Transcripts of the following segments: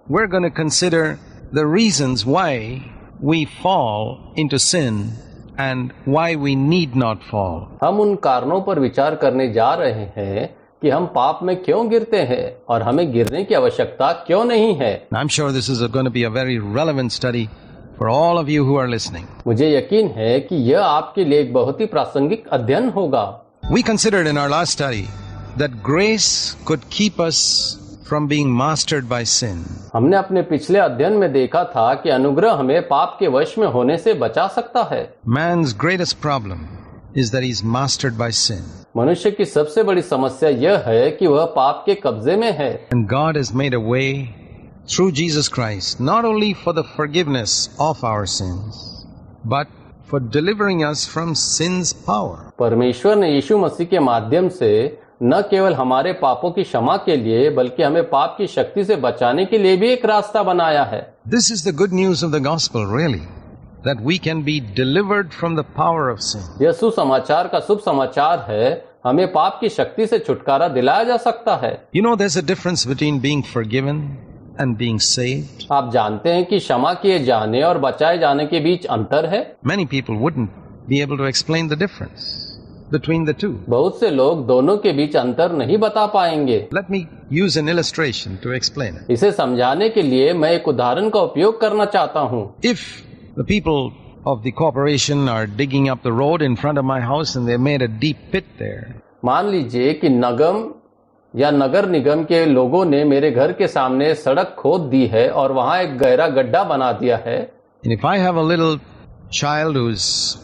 we're going to consider the reasons why we fall into sin and why we need not fall. हम उन कारणों पर विचार करने जा रहे हैं कि हम पाप में क्यों गिरते हैं और हमें गिरने की आवश्यकता क्यों नहीं है. I'm sure this is going to be a very relevant study for all of you who are listening. मुझे यकीन है कि यह आपके लिए एक बहुत ही प्रासंगिक अध्ययन होगा. We considered in our last study that grace could keep us from being mastered by sin. हमने अपने पिछले अध्ययन में देखा था कि अनुग्रह हमें पाप के वश में होने से बचा सकता है. Man's greatest problem is that he's mastered by sin. मनुष्य की सबसे बड़ी समस्या यह है कि वह पाप के कब्जे में है. And God has made a way through Jesus Christ, not only for the forgiveness of our sins, but for delivering us from sin's power. परमेश्वर ने यीशु मसीह के माध्यम से न केवल हमारे पापों की क्षमा के लिए बल्कि हमें पाप की शक्ति से बचाने के लिए भी एक रास्ता बनाया है. This is the good news of the gospel, really, that we can be delivered from the power of sin. यह सुसमाचार का शुभ समाचार है. हमें पाप की शक्ति से छुटकारा दिलाया जा सकता है. You know, there's a difference between being forgiven and being saved. आप जानते हैं कि क्षमा किए जाने और बचाए जाने के बीच अंतर है. Many people wouldn't be able to explain the difference between the two. बहुत से लोग दोनों के बीच अंतर नहीं बता पाएंगे. Let me use an illustration to explain it. इसे समझाने के लिए मैं एक उदाहरण का उपयोग करना चाहता हूँ. If the people of the corporation are digging up the road in front of my house and they made a deep pit there. मान लीजिए कि नगम या नगर निगम के लोगों ने मेरे घर के सामने सड़क खोद दी है और वहां एक गहरा गड्ढा बना दिया है. And if I have a little child who's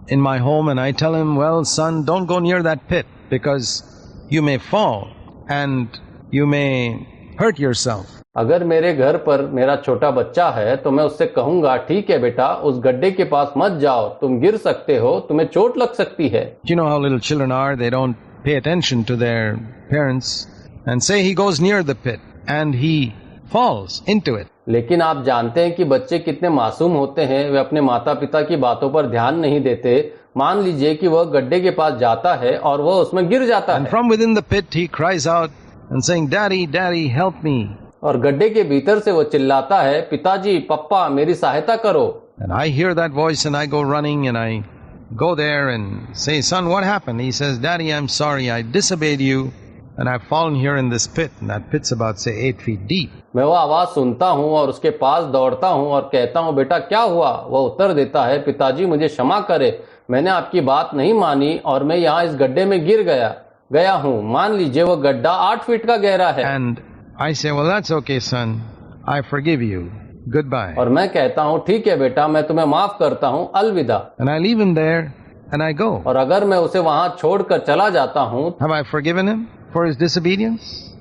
in my home and I tell him, well, son, don't go near that pit because you may fall and you may hurt yourself. अगर मेरे घर पर मेरा छोटा बच्चा है तो मैं उससे कहूंगा, ठीक है बेटा, उस गड्ढे के पास मत जाओ, तुम गिर सकते हो, तुम्हें चोट लग सकती है. You know how little children are, they don't pay attention to their parents and say he goes near the pit and he falls into it. लेकिन आप जानते हैं कि बच्चे कितने मासूम होते हैं. वे अपने माता पिता की बातों पर ध्यान नहीं देते. मान लीजिए कि वह गड्ढे के पास जाता है और वह उसमें गिर जाता है. And from within the pit he cries out and saying, Daddy, Daddy, help me. और गड्ढे के भीतर से वो चिल्लाता है, पिताजी, पप्पा, मेरी सहायता करो. And I hear that voice and I go running and I go there and say, son, what happened? He says, Daddy, I'm sorry, I disobeyed you and I've fallen here in this pit. And that pit's about, say, 8 feet deep. मैं वो आवाज सुनता हूँ और उसके पास दौड़ता हूँ और कहता हूँ, बेटा क्या हुआ? वह उत्तर देता है, पिताजी मुझे क्षमा करे, मैंने आपकी बात नहीं मानी और मैं यहाँ इस गड्ढे में गिर गया हूँ. मान लीजिए वो गड्ढा 8 फीट का गहरा है. And I say, well, that's okay, son. I forgive you. Goodbye. और मैं कहता हूँ, ठीक है बेटा, मैं तुम्हें माफ करता हूँ, अलविदा. And I leave him there and I go. और अगर मैं उसे वहां छोड़कर चला जाता हूँ, Have I forgiven him for his disobedience?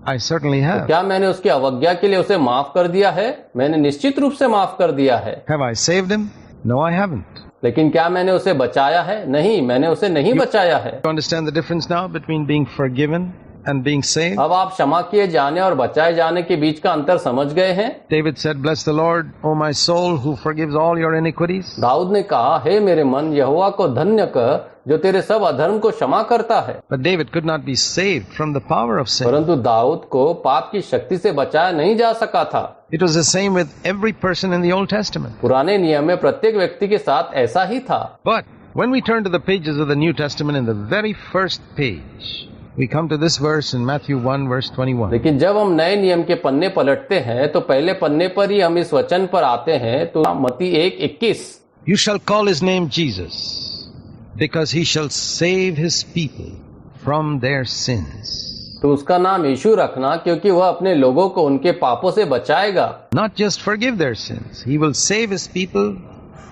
I certainly have. क्या मैंने उसकी अवज्ञा के लिए उसे माफ कर दिया है? मैंने निश्चित रूप से माफ कर दिया है. Have I saved him? No, I haven't. लेकिन क्या मैंने उसे बचाया है? नहीं, मैंने उसे नहीं बचाया है. You understand the difference now between being forgiven and being saved? अब आप क्षमा किए जाने और बचाए जाने के बीच का अंतर समझ गए हैं. David said, bless the Lord, O my soul, who forgives all your iniquities. Dawood ने कहा, हे मेरे मन, यहोवा को धन्य कर जो तेरे सब अधर्म को क्षमा करता है. But David could not be saved from the power of sin. परंतु दाऊद को पाप की शक्ति से बचाया नहीं जा सका था. It was the same with every person in the Old Testament. पुराने नियम में प्रत्येक व्यक्ति के साथ ऐसा ही था. But when we turn to the pages of the New Testament, in the very first page, we come to this verse in Matthew 1 verse 21. लेकिन जब हम नए नियम के पन्ने पलटते हैं तो पहले पन्ने पर ही हम इस वचन पर आते हैं. तो मत्ती 1:21, You shall call his name Jesus, because he shall save his people from their sins. तो उसका नाम यीशु रखना, क्योंकि वह अपने लोगों को उनके पापों से बचाएगा. Not just forgive their sins, he will save his people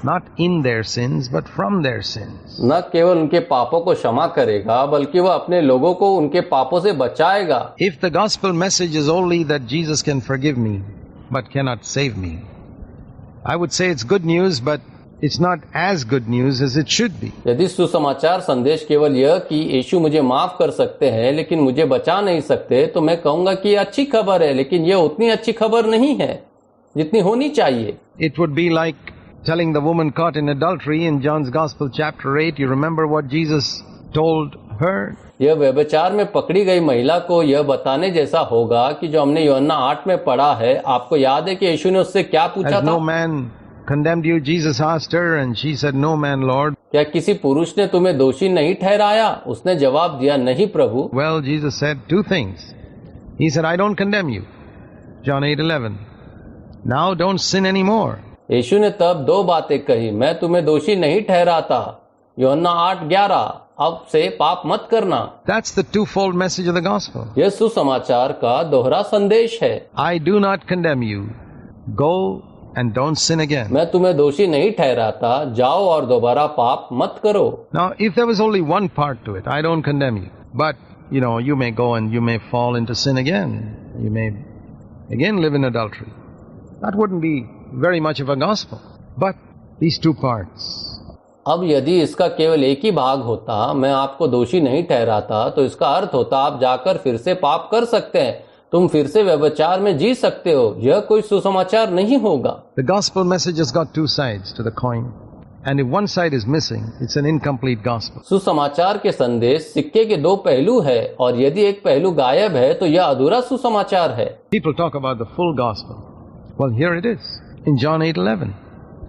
not in their sins but from their sins. न केवल उनके पापों को क्षमा करेगा बल्कि वह अपने लोगों को उनके पापों से बचाएगा. If the gospel message is only that Jesus can forgive me but cannot save me, I would say it's good news, but it's not as good news as it should be. यदि सुसमाचार संदेश केवल यह कि यीशु मुझे माफ कर सकते हैं लेकिन मुझे बचा नहीं सकते, तो मैं कहूंगा कि यह अच्छी खबर है, लेकिन यह उतनी अच्छी खबर नहीं है जितनी होनी चाहिए. It would be like telling the woman caught in adultery in John's Gospel chapter 8, you remember what Jesus told her, यह व्यभिचार में पकड़ी गई महिला को यह बताने जैसा होगा कि जो हमने यूहन्ना 8 में पढ़ा है। आपको याद है कि यीशु ने उससे क्या पूछा has था? no man condemned you? Jesus asked her, and she said, no man, Lord. क्या किसी पुरुष ने तुम्हें दोषी नहीं ठहराया? उसने जवाब दिया, नहीं प्रभु। Well, Jesus said two things. He said, I don't condemn you. John 8:11. Now don't sin anymore. यीशु ने तब दो बातें कही, मैं तुम्हें दोषी नहीं ठहराता, यूहन्ना 8:11, अब से पाप मत करना। That's the twofold message of the gospel. यह सुसमाचार का दोहरा संदेश है। I do not condemn you. Go and don't sin again. मैं तुम्हें दोषी नहीं ठहराता, जाओ और दोबारा पाप मत करो। Now, if there was only one part to it, I don't condemn you. But, you may go and you may fall into sin again. You may again live in adultery. That wouldn't be very much of a gospel. But these two parts. अब यदि इसका केवल एक ही भाग होता, मैं आपको दोषी नहीं ठहराता, तो इसका अर्थ होता आप जाकर फिर से पाप कर सकते हैं, तुम फिर से व्यभिचार में जी सकते हो। यह कोई सुसमाचार नहीं होगा। The gospel message has got two sides to the coin. And if one side is missing, it's an incomplete gospel. सुसमाचार के संदेश सिक्के के दो पहलू है, और यदि एक पहलू गायब है तो यह अधूरा सुसमाचार है। People talk about the full gospel. Well, here it is. In John 8:11.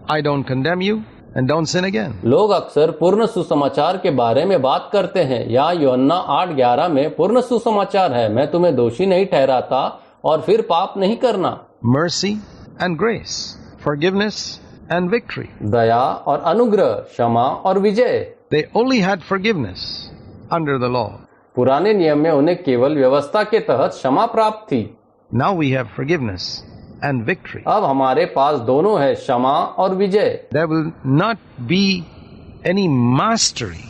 I don't condemn you and don't sin again. लोग अक्सर पूर्ण सुसमाचार के बारे में बात करते हैं। यहाँ यूहन्ना 8:11 में पूर्ण सुसमाचार है, मैं तुम्हें दोषी नहीं ठहराता और फिर पाप नहीं करना। Mercy and grace, forgiveness and victory. दया और अनुग्रह, क्षमा और विजय। They only had forgiveness under the law. पुराने नियम में उन्हें केवल व्यवस्था के तहत क्षमा प्राप्त थी। Now we have forgiveness and victory. अब हमारे पास दोनों है, क्षमा और विजय। There will not be any mastery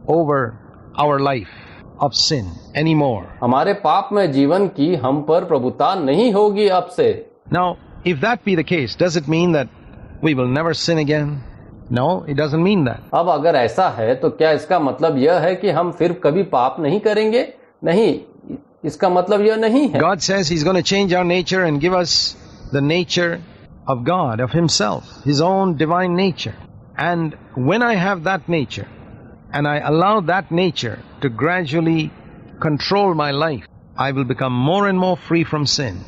over our life of sin anymore. हमारे पाप में जीवन की हम पर प्रभुता नहीं होगी अब से। Now, if that be the case, does it mean that we will never sin again? No, it doesn't mean that. अब अगर ऐसा है तो क्या इसका मतलब यह है कि हम फिर कभी पाप नहीं करेंगे? नहीं, इसका मतलब यह नहीं है। God says He's going to change our nature and give us the nature of God, of Himself, His own divine nature. And when I have that nature, and I allow that nature to gradually control my life, I will become more and more free from sin.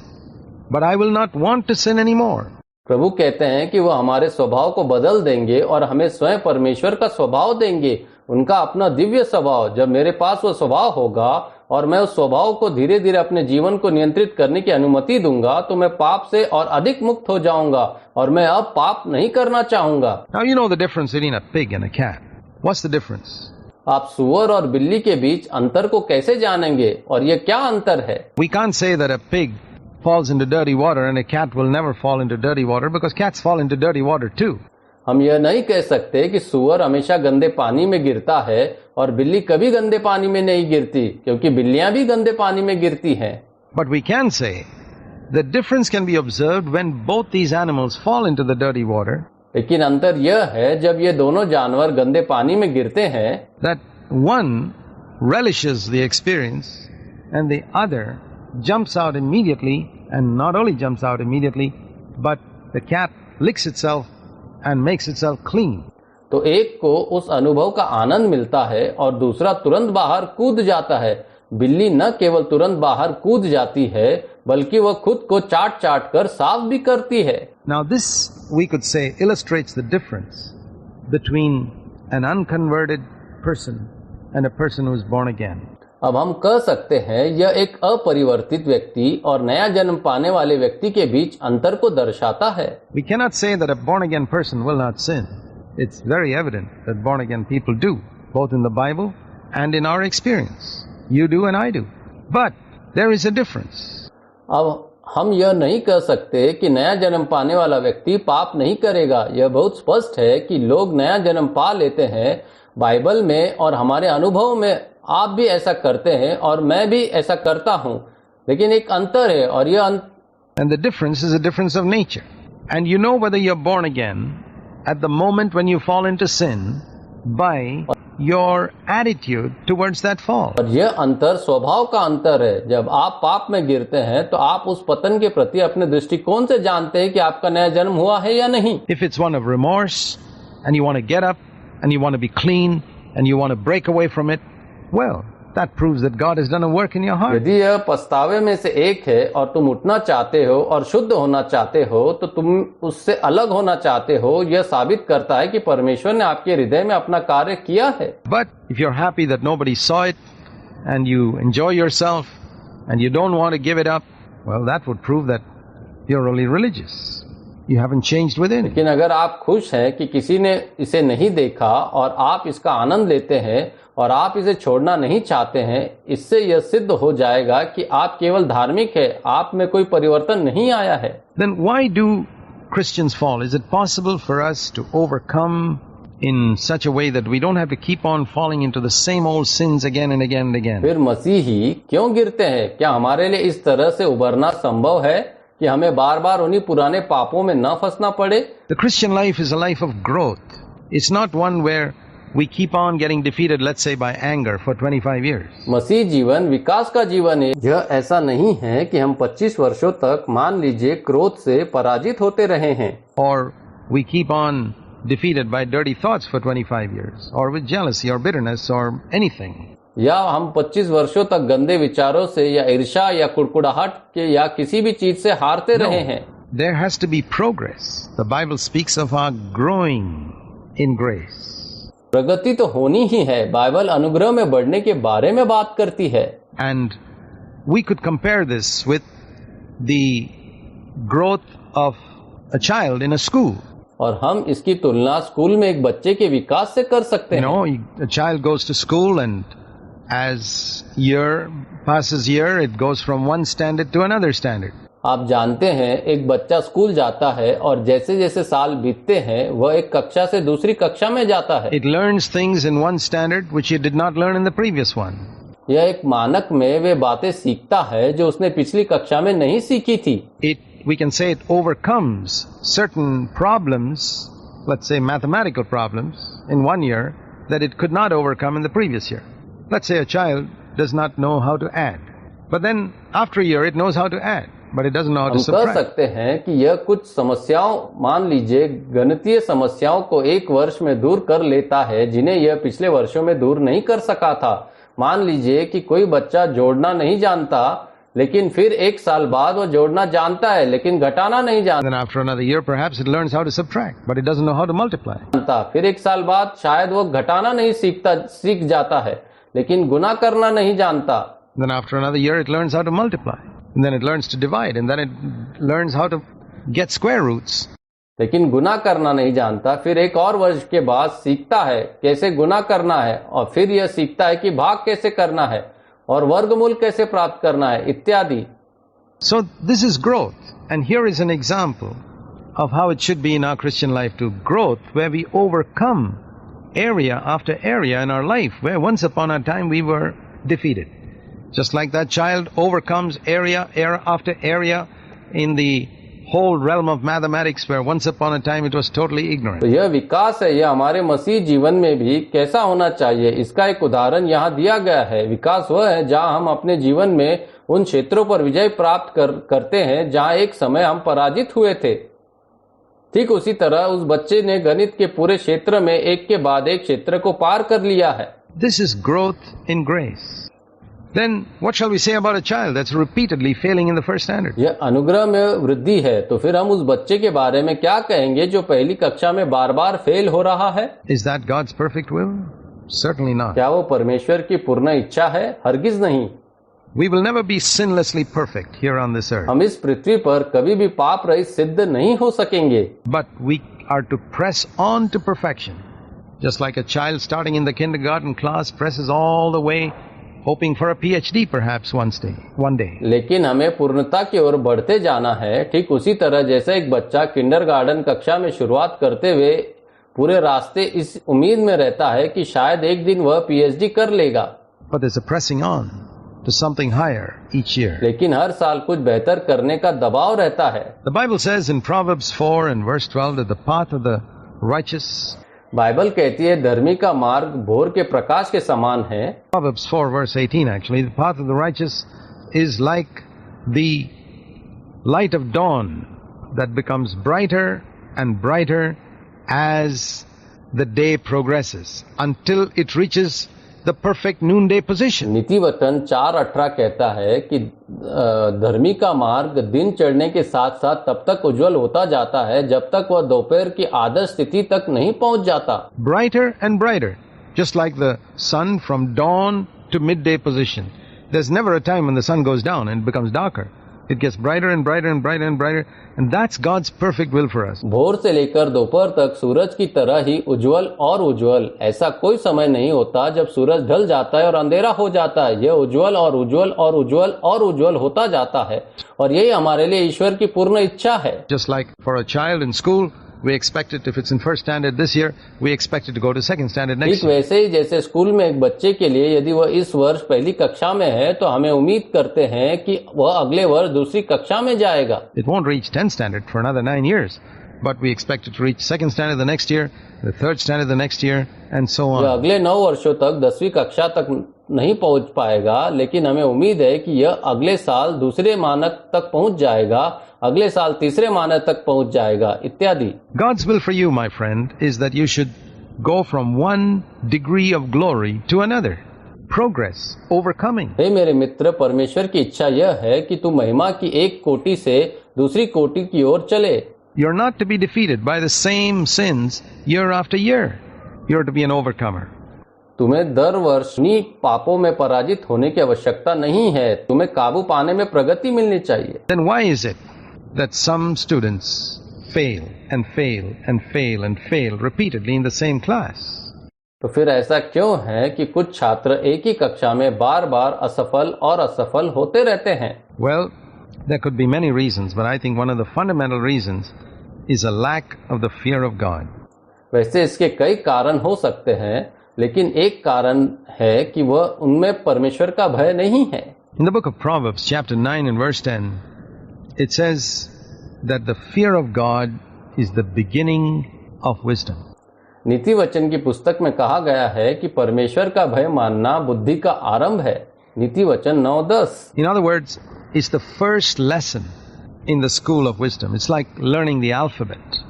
But I will not want to sin anymore. प्रभु कहते हैं कि वह हमारे स्वभाव को बदल देंगे और हमें स्वयं परमेश्वर का स्वभाव देंगे, उनका अपना दिव्य स्वभाव। जब मेरे पास वह स्वभाव होगा और मैं उस स्वभाव को धीरे धीरे अपने जीवन को नियंत्रित करने की अनुमति दूंगा, तो मैं पाप से और अधिक मुक्त हो जाऊंगा और मैं अब पाप नहीं करना चाहूंगा। Now you know the difference between a pig and a cat. What's the difference? आप सुअर और बिल्ली के बीच अंतर को कैसे जानेंगे और ये क्या अंतर है? We can't say that a pig falls into dirty water and a cat will never fall into dirty water, because cats fall into dirty water too. हम यह नहीं कह सकते कि सुअर हमेशा गंदे पानी में गिरता है और बिल्ली कभी गंदे पानी में नहीं गिरती, क्योंकि बिल्लियां भी गंदे पानी में गिरती हैं। But we can say the difference can be observed when both these animals fall into the dirty water. लेकिन अंतर यह है जब ये दोनों जानवर गंदे पानी में गिरते हैं, that one relishes the experience and the other jumps out immediately, and not only jumps out immediately, but the cat licks itself and makes itself clean. तो एक को उस अनुभव का आनंद मिलता है और दूसरा तुरंत बाहर कूद जाता है। बिल्ली न केवल तुरंत बाहर कूद जाती है, बल्कि वह खुद को चाट चाट कर साफ भी करती है। Now this, we could say, illustrates the difference between an unconverted person and a person who is born again. अब हम कह सकते हैं यह एक अपरिवर्तित व्यक्ति और नया जन्म पाने वाले व्यक्ति के बीच अंतर को दर्शाता है। We cannot say that a born again person will not sin. It's very evident that born again people do, both in the Bible and in our experience. You do and I do. But there is a difference. अब हम यह नहीं कह सकते कि नया जन्म पाने वाला व्यक्ति पाप नहीं करेगा। यह बहुत स्पष्ट है कि लोग नया जन्म पा लेते हैं। बाइबल में और हमारे अनुभव में आप भी ऐसा करते हैं और मैं भी ऐसा करता हूं, लेकिन एक अंतर है और यह And the difference is a difference of nature. And you know whether you're born again at the moment when you fall into sin by your attitude towards that fall. और यह अंतर स्वभाव का अंतर है। जब आप पाप में गिरते हैं तो आप उस पतन के प्रति अपने दृष्टिकोण से जानते हैं कि आपका नया जन्म हुआ है या नहीं। If it's one of remorse and you want to get up and you want to be clean and you want to break away from it, well, that proves that God has done a work in your heart. यदि यह पछतावे में से एक है और तुम उठना चाहते हो और शुद्ध होना चाहते हो तो तुम उससे अलग होना चाहते हो, यह साबित करता है कि परमेश्वर ने आपके हृदय में अपना कार्य किया है। But if you're happy that nobody saw it and you enjoy yourself and you don't want to give it up, well, that would prove that you're only religious. You haven't changed within. लेकिन अगर आप खुश हैं कि किसी ने इसे नहीं देखा और आप इसका आनंद लेते हैं और आप इसे छोड़ना नहीं चाहते हैं, इससे यह सिद्ध हो जाएगा कि आप केवल धार्मिक है, आप में कोई परिवर्तन नहीं आया है। Then why do Christians fall? Is it possible for us to overcome in such a way that we don't have to keep on falling into the same old sins again and again and again? फिर मसीही क्यों गिरते हैं? क्या हमारे लिए इस तरह से उबरना संभव है कि हमें बार बार उन्हीं पुराने पापों में न फंसना पड़े? The Christian life is a life of growth. It's not one where we keep on getting defeated, let's say, by anger for 25 years. मसीह जीवन विकास का जीवन है। यह ऐसा नहीं है कि हम 25 वर्षों तक मान लीजिए क्रोध से पराजित होते रहे हैं, Or we keep on defeated by dirty thoughts for 25 years, or with jealousy or bitterness or anything. या हम 25 वर्षों तक गंदे विचारों से या ईर्ष्या या कुड़कुड़ाहट के या किसी भी चीज से हारते रहे हैं। There has to be progress. The Bible speaks of our growing in grace. प्रगति तो होनी ही है। बाइबल अनुग्रह में बढ़ने के बारे में बात करती है। And we could compare this with the growth of a child in a school. और हम इसकी तुलना स्कूल में एक बच्चे के विकास से कर सकते You हैं। know, a child goes to school and as year passes year, it goes from one standard to another standard. आप जानते हैं एक बच्चा स्कूल जाता है और जैसे जैसे साल बीतते हैं वह एक कक्षा से दूसरी कक्षा में जाता है। It learns things in one standard which it did not learn in the previous one. यह एक मानक में वे बातें सीखता है जो उसने पिछली कक्षा में नहीं सीखी थी। We can say it overcomes certain problems, let's say mathematical problems, in one year that it could not overcome in the previous year. Let's say a child does not know how to add, but then after a year it knows how to add, but it doesn't know how to हम कह subtract. सकते हैं कि यह कुछ समस्याओं, मान लीजिए गणितीय समस्याओं को एक वर्ष में दूर कर लेता है जिन्हें यह पिछले वर्षों में दूर नहीं कर सका था। मान लीजिए कि कोई बच्चा जोड़ना नहीं जानता, लेकिन फिर एक साल बाद वो जोड़ना जानता है लेकिन घटाना नहीं Then after another year perhaps it learns how to subtract, but it doesn't know how to multiply. जानता। फिर एक साल बाद शायद वो घटाना नहीं सीख जाता है लेकिन गुना करना नहीं जानता। Then after another year it learns how to multiply, and then it learns to divide, and then it learns how to get square roots. लेकिन गुना करना नहीं जानता। फिर एक और वर्ष के बाद सीखता है कैसे गुना करना है और फिर यह सीखता है कि भाग कैसे करना है और वर्गमूल कैसे प्राप्त करना है इत्यादि। So this is growth, and here is an example of how it should be in our Christian life too. Growth where we overcome area after area in our life where once upon a time we were defeated. Just like that child overcomes area after area in the whole realm of mathematics where once upon a time it was totally ignorant. तो यह विकास है, यह हमारे मसीह जीवन में भी कैसा होना चाहिए, इसका एक उदाहरण यहाँ दिया गया है। विकास वह है जहाँ हम अपने जीवन में उन क्षेत्रों पर विजय प्राप्त करते हैं जहाँ एक समय हम पराजित हुए थे। ठीक उसी तरह उस बच्चे ने गणित के पूरे क्षेत्र में एक के बाद एक क्षेत्र को पार कर लिया है। This is growth in grace. Then what shall we say about a child that's repeatedly failing in the first standard? यह अनुग्रह में वृद्धि है, तो फिर हम उस बच्चे के बारे में क्या कहेंगे जो पहली कक्षा में बार बार फेल हो रहा है? Is that God's perfect will? Certainly not. क्या वो परमेश्वर की पूर्ण इच्छा है? हरगिज नहीं। We will never be sinlessly perfect here on this earth. हम इस पृथ्वी पर कभी भी पाप रहित सिद्ध नहीं हो सकेंगे, But we are to press on to perfection. Just like a child starting in the kindergarten class presses all the way, hoping for a PhD perhaps one day. लेकिन हमें पूर्णता की ओर बढ़ते जाना है। ठीक उसी तरह जैसे एक बच्चा किंडरगार्टन कक्षा में शुरुआत करते हुए पूरे रास्ते इस उम्मीद में रहता है कि शायद एक दिन वह पीएचडी कर लेगा, But there's a pressing on to something higher each year. लेकिन हर साल कुछ बेहतर करने का दबाव रहता है। The Bible says in Proverbs 4 and verse 12 that the path of the righteous, Bible कहती है धर्मी का मार्ग भोर के प्रकाश के समान है। Proverbs 4 verse 18 actually, the path of the righteous is like the light of dawn that becomes brighter and brighter as the day progresses until it reaches the perfect noonday position. नीति वचन 4:18 कहता है कि धर्मी का मार्ग दिन चढ़ने के साथ साथ तब तक उज्जवल होता जाता है जब तक वह दोपहर की आदर्श स्थिति तक नहीं पहुंच जाता। Brighter and brighter, just like the sun from dawn to midday position. There's never a time when the sun goes down and it becomes darker. It gets brighter and brighter and brighter and brighter, and that's God's perfect will for us. भोर से लेकर दोपहर तक सूरज की तरह ही उज्जवल और उज्जवल। ऐसा कोई समय नहीं होता जब सूरज ढल जाता है और अंधेरा हो जाता है। यह उज्जवल और उज्जवल और उज्जवल और उज्जवल होता जाता है, और यही हमारे लिए ईश्वर की पूर्ण इच्छा है। Just like for a child in school, we expect it, if it's in first standard this year, we expect it to go to second standard next ठीक year. वैसे ही जैसे स्कूल में एक बच्चे के लिए यदि वह इस वर्ष पहली कक्षा में है तो हमें उम्मीद करते हैं कि वह अगले वर्ष दूसरी कक्षा में जाएगा। It won't reach 10th standard for another 9 years, but we expect it to reach second standard the next year, the third standard the next year, and so यह on. अगले 9 वर्षों तक 10वीं कक्षा तक नहीं पहुंच पाएगा, लेकिन हमें उम्मीद है कि यह अगले साल दूसरे मानक तक पहुंच जाएगा, अगले साल तीसरे मानक तक पहुंच जाएगा, इत्यादि। God's will for you, my friend, is that you should go from one degree of glory to another. Progress, overcoming. हे मेरे मित्र, परमेश्वर की इच्छा यह है कि तू महिमा की एक कोटि से दूसरी कोटि की ओर चले। You're not to be defeated by the same sins year after year. You're to be an overcomer. तुम्हें दर वर्ष उन्हीं पापों में पराजित होने की आवश्यकता नहीं है, तुम्हें काबू पाने में प्रगति मिलनी चाहिए। Then why is it that some students fail and fail and fail and fail repeatedly in the same class? तो फिर ऐसा क्यों है कि कुछ छात्र एक ही कक्षा में बार बार असफल और असफल होते रहते हैं? Well, there could be many reasons, but I think one of the fundamental reasons is a lack of the fear of God. वैसे इसके कई कारण हो सकते हैं, लेकिन एक कारण है कि वह उनमें परमेश्वर का भय नहीं है। In the book of Proverbs, chapter 9 and verse 10, it says that the fear of God is the beginning of wisdom. नीति वचन की पुस्तक में कहा गया है कि परमेश्वर का भय मानना बुद्धि का आरंभ है। नीति वचन 9:10। In other words, it's the first lesson in the school of wisdom. It's like learning the alphabet.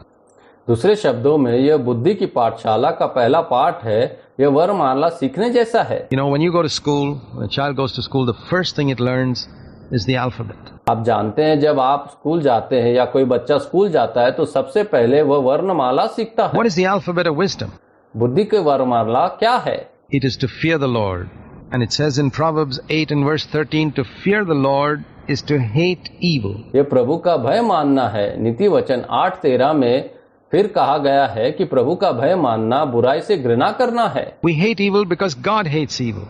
दूसरे शब्दों में यह बुद्धि की पाठशाला का पहला पाठ है। यह वर्णमाला सीखने जैसा है। You know, when you go to school, when a child goes to school, the first thing it learns is the alphabet. आप जानते हैं, जब आप स्कूल जाते हैं या कोई बच्चा स्कूल जाता है तो सबसे पहले वह वर्णमाला सीखता है। What is the alphabet of wisdom? बुद्धि की वर्णमाला क्या है? It is to fear the Lord. And it says in Proverbs 8 and verse 13, to fear the Lord is to hate evil. यह प्रभु का भय मानना है। नीति वचन 8:13 में फिर कहा गया है कि प्रभु का भय मानना बुराई से घृणा करना है। We hate evil because God hates evil.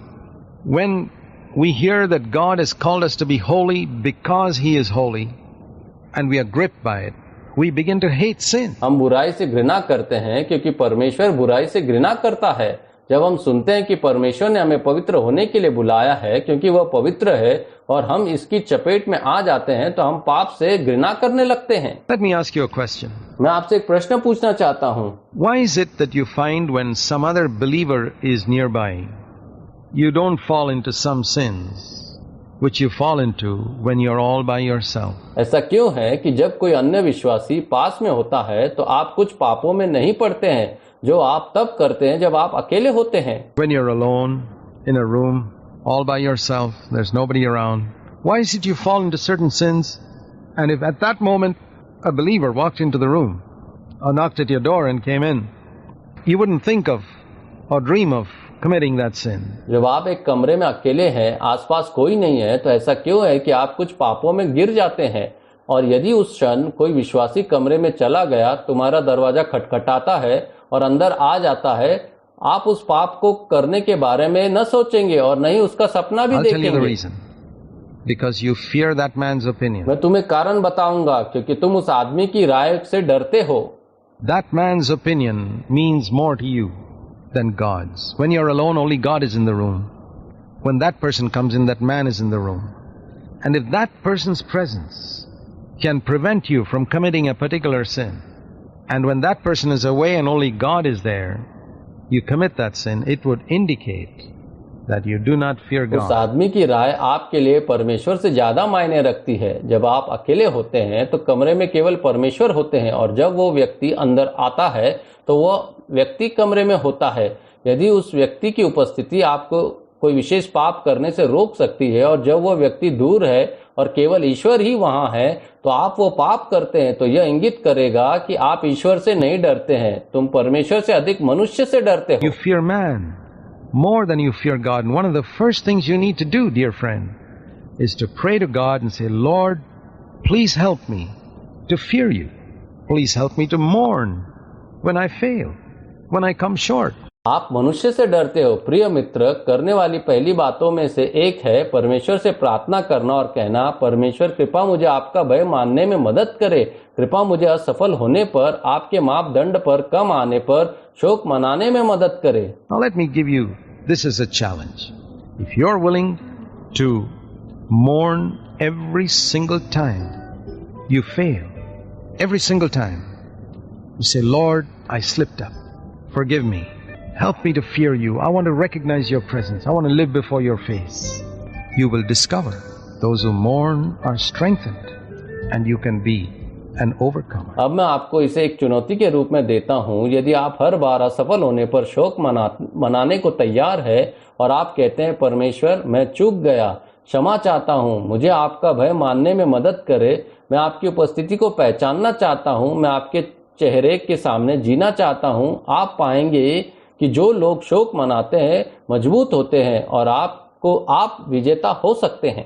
When we hear that God has called us to be holy because He is holy, and we are gripped by it, we begin to hate sin. हम बुराई से घृणा करते हैं क्योंकि परमेश्वर बुराई से घृणा करता है। जब हम सुनते हैं कि परमेश्वर ने हमें पवित्र होने के लिए बुलाया है क्योंकि वह पवित्र है, और हम इसकी चपेट में आ जाते हैं तो हम पाप से घृणा करने लगते हैं। Let me ask you a question. मैं आपसे एक प्रश्न पूछना चाहता हूँ। Why is it that you find when some other believer is nearby, you don't fall into some sins which you fall into when you're all by yourself? ऐसा क्यों है कि जब कोई अन्य विश्वासी पास में होता है तो आप कुछ पापों में नहीं पड़ते हैं जो आप तब करते हैं जब आप अकेले होते हैं? When you're alone in a room, all by yourself, there's nobody around. Why is it you fall into certain sins? And if at that moment a believer walked into the room or knocked at your door and came in, you wouldn't think of or dream of committing that sin. जब आप एक कमरे में अकेले हैं, आसपास कोई नहीं है, तो ऐसा क्यों है कि आप कुछ पापों में गिर जाते हैं? और यदि उस क्षण कोई विश्वासी कमरे में चला गया, तुम्हारा दरवाजा खटखटाता है और अंदर आ जाता है, आप उस पाप को करने के बारे में न सोचेंगे और नहीं उसका सपना भी I'll tell you the देखेंगे। reason. Because you fear that man's opinion. मैं तुम्हें कारण बताऊंगा, क्योंकि तुम उस आदमी की राय से डरते हो। That man's opinion means more to you than God's. When you're alone, only God is in the room. When that person comes in, that man is in the room. And if that person's presence can prevent you from committing a particular sin, and when that person is away and only God is there, you commit that sin, it would indicate that you do not fear उस God. आदमी की राय आपके लिए परमेश्वर से ज्यादा मायने रखती है। जब आप अकेले होते हैं तो कमरे में केवल परमेश्वर होते हैं, और जब वो व्यक्ति अंदर आता है तो वह व्यक्ति कमरे में होता है। यदि उस व्यक्ति की उपस्थिति आपको कोई विशेष पाप करने से रोक सकती है और जब वह व्यक्ति दूर है और केवल ईश्वर ही वहां है तो आप वो पाप करते हैं, तो यह इंगित करेगा कि आप ईश्वर से नहीं डरते हैं, तुम परमेश्वर से अधिक मनुष्य से डरते हो। You fear man more than you fear God. And one of the first things you need to do, dear friend, is to pray to God and say, Lord, please help me to fear you. Please help me to mourn when I fail, when I come short. आप मनुष्य से डरते हो। प्रिय मित्र, करने वाली पहली बातों में से एक है परमेश्वर से प्रार्थना करना और कहना, परमेश्वर कृपा मुझे आपका भय मानने में मदद करे, कृपा मुझे असफल होने पर, आपके मापदंड पर कम आने पर शोक मनाने में मदद करे। Now let me give you, this is a challenge. If you're willing to mourn every single time you fail, every single time, you say, Lord, I slipped up, forgive me. Help me to fear you. I want to recognize your presence. I want to live before your face. You will discover those who mourn are strengthened and you can be an overcomer. अब मैं आपको इसे एक चुनौती के रूप में देता हूं। यदि आप हर बार असफल होने पर शोक मनाने को तैयार है और आप कहते हैं, परमेश्वर मैं चूक गया, क्षमा चाहता हूं, मुझे आपका भय मानने में मदद करे, मैं आपकी उपस्थिति को पहचानना चाहता हूं, मैं आपके चेहरे के सामने जीना चाहता हूं, आप पाएंगे कि जो लोग शोक मनाते हैं मजबूत होते हैं और आप विजेता हो सकते हैं।